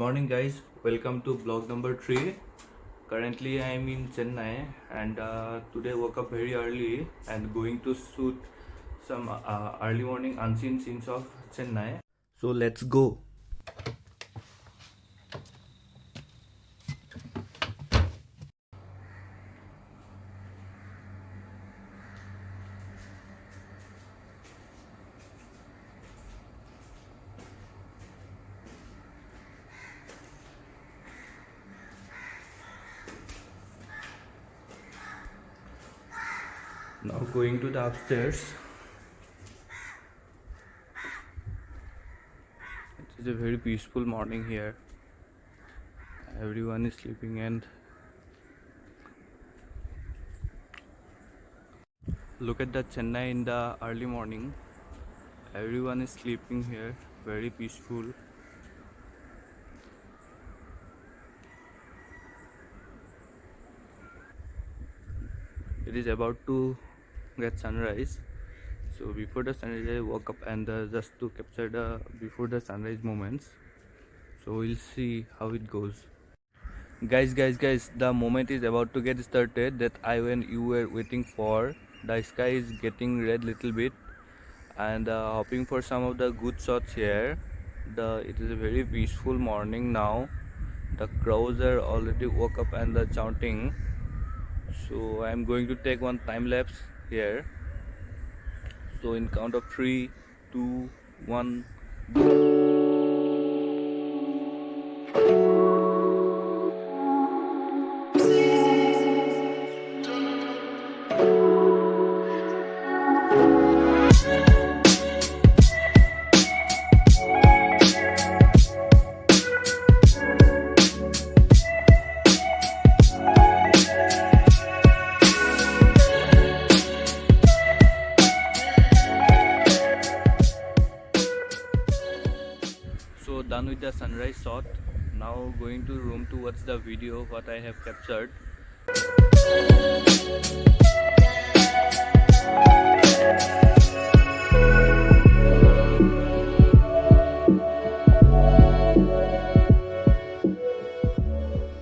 morning guys, welcome to vlog number 3. Currently I am in Chennai and today woke up very early and going to shoot some early morning unseen scenes of Chennai. So let's go. Now going to the upstairs. It is a very peaceful morning here. Everyone is sleeping and look at the Chennai in the early morning. Everyone is sleeping here, very peaceful. It is about to get sunrise, so before the sunrise I woke up and just to capture the before the sunrise moments. So we'll see how it goes. Guys, the moment is about to get started that when you were waiting for. The sky is getting red little bit and hoping for some of the good shots here. It is a very peaceful morning now. The crows are already woke up and they're chanting. So I'm going to take one time lapse here. So in count of 3, 2, 1, go. So done with the sunrise shot. Now going to room to watch the video what I have captured.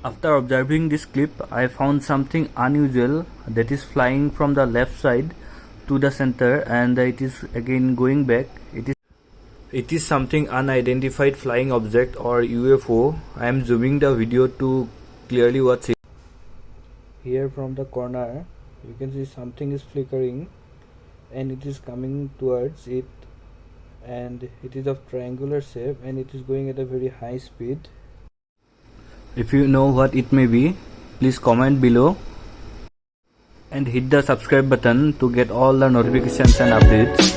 After observing this clip, I found something unusual that is flying from the left side to the center and it is again going back. It is something unidentified flying object or UFO. I am zooming the video to clearly watch it. Here from the corner you can see something is flickering and it is coming towards it, and it is of triangular shape and it is going at a very high speed. If you know what it may be, please comment below and hit the subscribe button to get all the notifications and updates.